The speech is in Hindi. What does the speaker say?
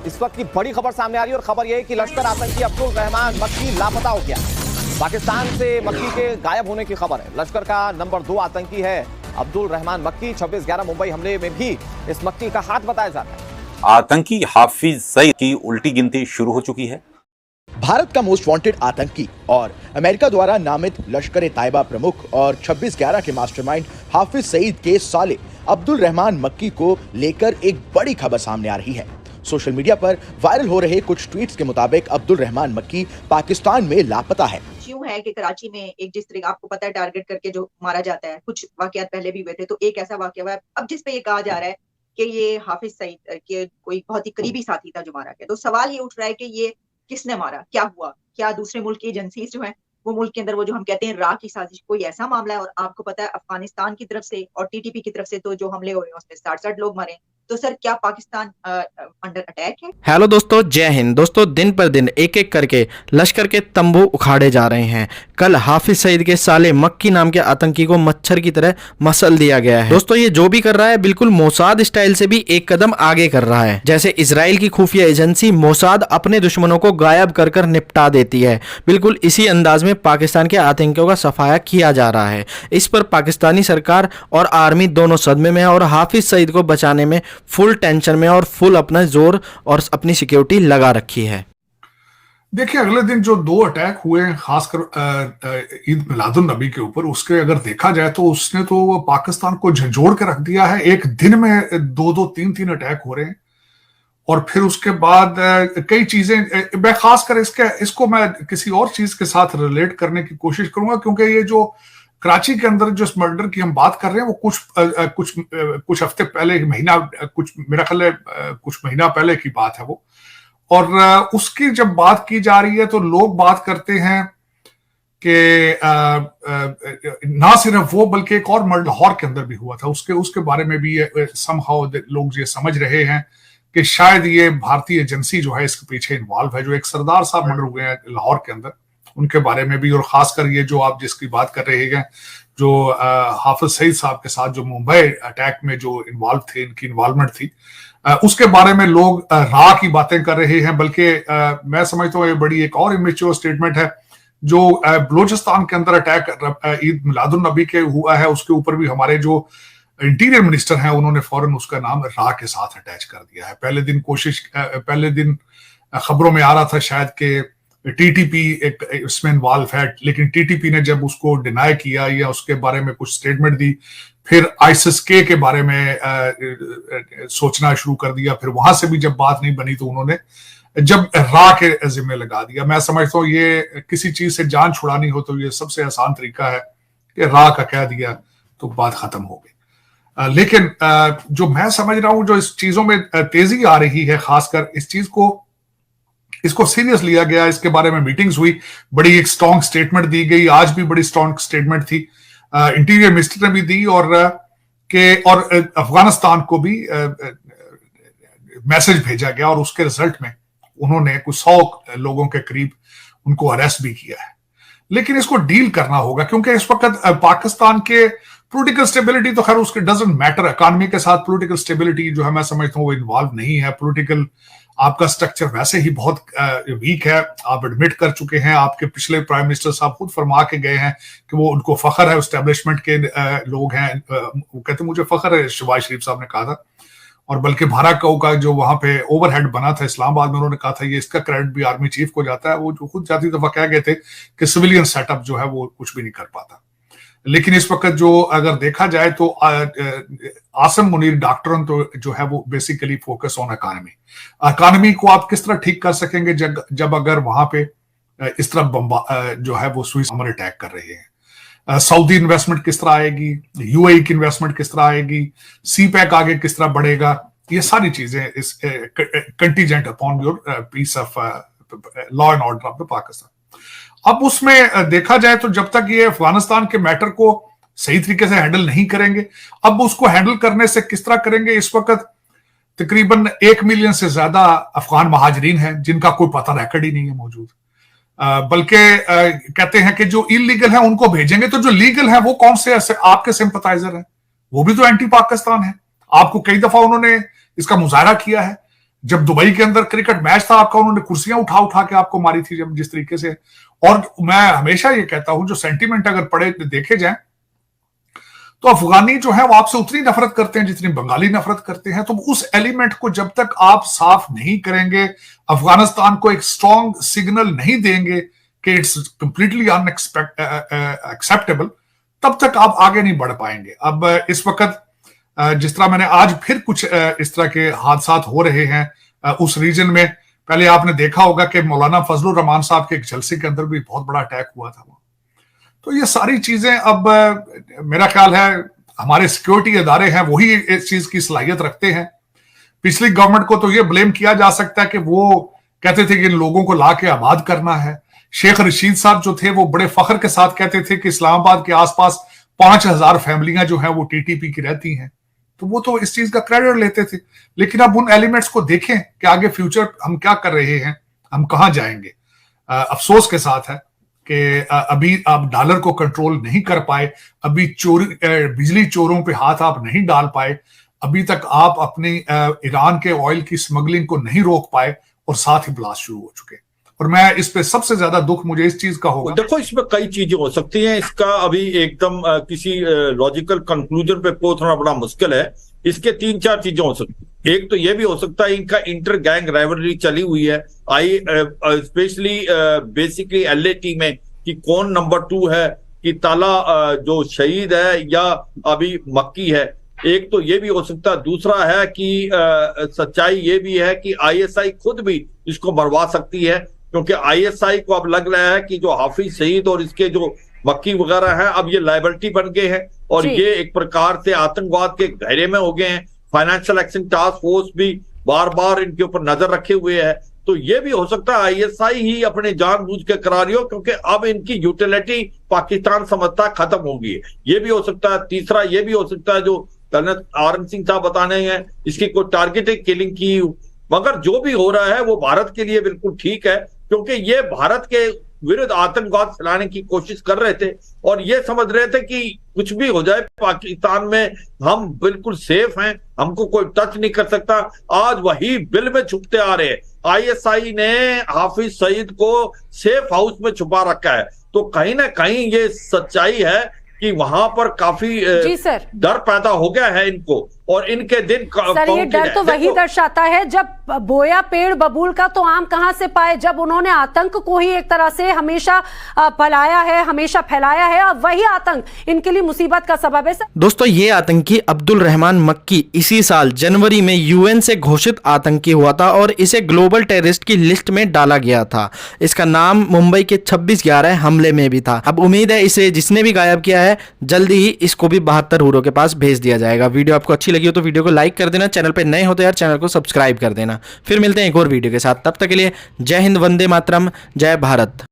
इस वक्त की बड़ी खबर सामने आ रही है और खबर यह है कि लश्कर आतंकी अब्दुल रहमान मक्की लापता हो गया। पाकिस्तान से मक्की के गायब होने की खबर है। लश्कर का नंबर 2 आतंकी है अब्दुल रहमान मक्की। 26/11 मुंबई हमले में भी इस मक्की का हाथ बताया जाता है। आतंकी हाफिज सईद की उल्टी गिनती शुरू हो चुकी है। भारत का मोस्ट वांटेड आतंकी और अमेरिका द्वारा नामित लश्कर ए तायबा प्रमुख और 26/11 के मास्टरमाइंड हाफिज सईद के साले अब्दुल रहमान मक्की को लेकर एक बड़ी खबर सामने आ रही है। सोशल मीडिया पर वायरल हो रहे कुछ ट्वीट्स के मुताबिक अब्दुल रहमान मक्की पाकिस्तान में लापता है। यूं है कि कराची में एक जिस तरह आपको पता है टारगेट करके जो मारा जाता है, कुछ वाकयात पहले भी हुए थे, तो एक ऐसा वाकया हुआ है अब जिस पे ये कहा जा रहा है कि ये हाफिज सईद के कोई बहुत ही करीबी साथी था जो मारा गया। तो सवाल ये उठ रहा है कि ये किसने मारा, क्या हुआ, क्या दूसरे मुल्क की एजेंसी जो है वो मुल्क के अंदर वो जो हम कहते हैं राह की साजिश, कोई ऐसा मामला है। और आपको पता है अफगानिस्तान की तरफ से और टीटीपी की तरफ से तो जो हमले हुए उसमें 60 लोग मरे। तो सर क्या पाकिस्तान अंडर अटैक है? हेलो दोस्तों, जय हिंद। दोस्तों दिन पर दिन एक एक करके लश्कर के तंबू उखाड़े जा रहे हैं। कल हाफिज सईद के साले मक्की नाम के आतंकी को मच्छर की तरह मसल दिया गया है। दोस्तों ये जो भी कर रहा है बिल्कुल मोसाद स्टाइल से भी एक कदम आगे कर रहा है। जैसे इजराइल की खुफिया एजेंसी मोसाद अपने दुश्मनों को गायब कर कर निपटा देती है, बिल्कुल इसी अंदाज में पाकिस्तान के आतंकियों का सफाया किया जा रहा है। इस पर पाकिस्तानी सरकार और आर्मी दोनों सदमे में है और हाफिज सईद को बचाने में फुल टेंशन में और फुल अपना जोर और अपनी सिक्योरिटी लगा रखी है। देखिए अगले दिन जो 2 अटैक हुए हैं खासकर ईद मिलादुन नबी के ऊपर, उसके अगर देखा जाए तो उसने तो पाकिस्तान को झंझोड़ के रख दिया है। एक दिन में 2-2 3-3 अटैक हो रहे हैं और फिर उसके बाद कई चीजें, मैं खासकर इसको मैं किसी और चीज के साथ रिलेट करने की कोशिश करूंगा, क्योंकि ये जो कराची के अंदर जो मर्डर की हम बात कर रहे हैं वो कुछ हफ्ते पहले, महीना, कुछ मेरा ख्याल है कुछ महीना पहले की बात है वो। और उसकी जब बात की जा रही है तो लोग बात करते हैं कि ना सिर्फ वो बल्कि एक और मर्डर लाहौर के अंदर भी हुआ था, उसके बारे में भी समहाउ लोग ये समझ रहे हैं कि शायद ये भारतीय एजेंसी जो है इसके पीछे इन्वॉल्व है। जो एक सरदार साहब मर्डर हुए हैं लाहौर के अंदर, उनके बारे में भी, और खासकर ये जो आप जिसकी बात कर रहे हैं जो हाफिज सईद साहब के साथ जो मुंबई अटैक में जो इन्वॉल्व थे, इनकी इन्वॉल्वमेंट थी, उसके बारे में लोग राह की बातें कर रहे हैं। बल्कि मैं समझता हूँ ये बड़ी एक और इमेच्योर स्टेटमेंट है जो बलूचिस्तान के अंदर अटैक ईद मिलादुन नबी के हुआ है, उसके ऊपर भी हमारे जो इंटीरियर मिनिस्टर हैं उन्होंने फौरन उसका नाम राह के साथ अटैच कर दिया है। पहले दिन खबरों में आ रहा था शायद कि टीटीपी एक इसमें इन्वॉल्व है, लेकिन टीटीपी ने जब उसको डिनाई किया या उसके बारे में कुछ स्टेटमेंट दी, फिर आईएसके के बारे में सोचना शुरू कर दिया। फिर वहां से भी जब बात नहीं बनी तो उन्होंने जब राह के जिम्मे लगा दिया। मैं समझता हूँ ये किसी चीज से जान छुड़ानी हो तो ये सबसे आसान तरीका है कि राह का कह दिया तो बात खत्म हो गई। लेकिन जो मैं समझ रहा हूँ, जो इस चीजों में तेजी आ रही है, खासकर इस चीज को, इसको सीरियस लिया गया, इसके बारे में मीटिंग्स हुई, बड़ी एक स्ट्रॉन्ग स्टेटमेंट दी गई। आज भी बड़ी स्ट्रॉन्ग स्टेटमेंट थी, इंटीरियर मिनिस्टर ने भी दी, और अफगानिस्तान को भी मैसेज भेजा गया और उसके रिजल्ट में उन्होंने कुछ 100 लोगों के करीब उनको अरेस्ट भी किया है। लेकिन इसको डील करना होगा क्योंकि इस वक्त पाकिस्तान के पॉलिटिकल स्टेबिलिटी तो खैर उसके डजंट मैटर, इकॉनमी के साथ पॉलिटिकल स्टेबिलिटी जो है मैं समझता हूँ वो इन्वॉल्व नहीं है। पॉलिटिकल आपका स्ट्रक्चर वैसे ही बहुत वीक है, आप एडमिट कर चुके हैं। आपके पिछले प्राइम मिनिस्टर साहब खुद फरमा के गए हैं कि वो उनको फख्र है, एस्टेब्लिशमेंट के लोग हैं, वो कहते मुझे फख्र है, शहबाज शरीफ साहब ने कहा था। और बल्कि भारत का जो वहां पे ओवरहेड बना था इस्लामाबाद में, उन्होंने कहा था ये इसका क्रेडिट भी आर्मी चीफ को जाता है। वो जो खुद जाती दफा कह गए थे कि सिविलियन सेटअप जो है वो कुछ भी नहीं कर पाता। लेकिन इस वक्त जो अगर देखा जाए तो आसिम मुनीर डॉक्टरन तो जो है वो बेसिकली फोकस ऑन इकॉनमी को आप किस तरह ठीक कर सकेंगे जब अगर वहां पे इस तरह जो है वो स्विस हमर अटैक कर रहे हैं। सऊदी इन्वेस्टमेंट किस तरह आएगी, यूएई की इन्वेस्टमेंट किस तरह आएगी, सीपैक आगे किस तरह बढ़ेगा, ये सारी चीजें इस contingent upon your peace of law and order of the Pakistan. अब उसमें देखा जाए तो जब तक ये अफगानिस्तान के मैटर को सही तरीके से हैंडल नहीं करेंगे, अब उसको हैंडल करने से किस तरह करेंगे। इस वक्त तकरीबन 1 मिलियन से ज्यादा अफगान महाजरीन हैं जिनका कोई पता रिकॉर्ड ही नहीं है मौजूद। बल्कि कहते हैं कि जो इलीगल है उनको भेजेंगे, तो जो लीगल है वो कौन से ऐसे आपके सिंपथाइजर हैं, वो भी तो एंटी पाकिस्तान है। आपको कई दफा उन्होंने इसका मुजाहरा किया है जब दुबई के अंदर क्रिकेट मैच था आपका, उन्होंने कुर्सियां उठा उठा के आपको मारी थी जब जिस तरीके से। और मैं हमेशा ये कहता हूं, जो सेंटीमेंट अगर पढ़े देखे जाए तो अफगानी जो है वो आपसे उतनी नफरत करते हैं जितनी बंगाली नफरत करते हैं। तो उस एलिमेंट को जब तक आप साफ नहीं करेंगे, अफगानिस्तान को एक स्ट्रॉन्ग सिग्नल नहीं देंगे कि इट्स कंप्लीटली अनएक्सेप्टेबल, तब तक आप आगे नहीं बढ़ पाएंगे। अब इस वक्त जिस तरह मैंने आज फिर कुछ इस तरह के हादसात हो रहे हैं उस रीजन में, पहले आपने देखा होगा कि मौलाना फजलुर रहमान साहब के एक जलसे के अंदर भी बहुत बड़ा अटैक हुआ था। तो ये सारी चीजें, अब मेरा ख्याल है हमारे सिक्योरिटी इदारे हैं वही इस चीज की सलाहियत रखते हैं। पिछली गवर्नमेंट को तो ये ब्लेम किया जा सकता है कि वो कहते थे कि इन लोगों को ला के आबाद करना है। शेख रशीद साहब जो थे वो बड़े फख्र के साथ कहते थे कि इस्लामाबाद के आसपास 5000 फैमिलियां जो हैं वो टीटीपी की रहती हैं, तो वो तो इस चीज का क्रेडिट लेते थे। लेकिन अब उन एलिमेंट्स को देखें कि आगे फ्यूचर हम क्या कर रहे हैं, हम कहां जाएंगे। अफसोस के साथ है कि अभी आप डॉलर को कंट्रोल नहीं कर पाए, अभी बिजली चोरों पे हाथ आप नहीं डाल पाए, अभी तक आप अपनी ईरान के ऑयल की स्मगलिंग को नहीं रोक पाए और साथ ही ब्लास्ट शुरू हो चुके। और मैं इस पे सबसे ज्यादा दुख मुझे इस चीज का होगा। देखो, इसमें कई चीजें हो सकती हैं, इसका अभी एकदम किसी लॉजिकल कंक्लूजन पे पहुंचना बड़ा मुश्किल है। इसके 3-4 चीजें हो सकती हैं। एक तो ये भी हो सकता है इनका इंटर गैंग राइवलरी चली हुई है, स्पेशली बेसिकली एलएटी में, कि कौन नंबर 2 है, कि ताला जो शहीद है या अभी मक्की है। एक तो ये भी हो सकता है। दूसरा है कि सच्चाई ये भी है कि आईएसआई खुद भी इसको मरवा सकती है, क्योंकि आईएसआई को अब लग रहा है कि जो हाफिज सईद और इसके जो मक्की वगैरह हैं अब ये लायबिलिटी बन गए हैं और ये एक प्रकार से आतंकवाद के घेरे में हो गए हैं। फाइनेंशियल एक्शन टास्क फोर्स भी बार बार इनके ऊपर नजर रखे हुए है। तो ये भी हो सकता है आईएसआई ही अपने जानबूझ के करा रही हो, क्योंकि अब इनकी यूटिलिटी पाकिस्तान समझता खत्म होगी। ये भी हो सकता है। तीसरा ये भी हो सकता है, जो कर्नल आरएन सिंह साहब बताने हैं, इसकी कोई टारगेटेड किलिंग की। मगर जो भी हो रहा है वो भारत के लिए बिल्कुल ठीक है, क्योंकि ये भारत के विरुद्ध आतंकवाद फैलाने की कोशिश कर रहे थे और ये समझ रहे थे कि कुछ भी हो जाए पाकिस्तान में हम बिल्कुल सेफ हैं, हमको कोई टच नहीं कर सकता। आज वही बिल में छुपते आ रहे हैं। आईएसआई ने हाफिज सईद को सेफ हाउस में छुपा रखा है। तो कहीं ना कहीं ये सच्चाई है कि वहां पर काफी डर पैदा हो गया है इनको, और इनके दिन सर ये डर तो वही दर्शाता है जब बोया पेड़ बबूल का तो आम कहां से पाए, जब उन्होंने आतंक को ही एक तरह से हमेशा फैलाया है, हमेशा फैलाया है, और वही आतंक इनके लिए मुसीबत का सबब है। दोस्तों, ये आतंकी अब्दुल रहमान मक्की इसी साल जनवरी में यूएन से घोषित आतंकी हुआ था और इसे ग्लोबल टेररिस्ट की लिस्ट में डाला गया था। इसका नाम मुंबई के 26/11 हमले में भी था। अब उम्मीद है इसे जिसने भी गायब किया है जल्दी ही इसको भी 72 हूरों के पास भेज दिया जाएगा। वीडियो आपको अच्छी लगी हो तो वीडियो को लाइक कर देना, चैनल पे नए हो तो यार चैनल को सब्सक्राइब कर देना। फिर मिलते हैं एक और वीडियो के साथ, तब तक के लिए जय हिंद, वंदे मातरम, जय भारत।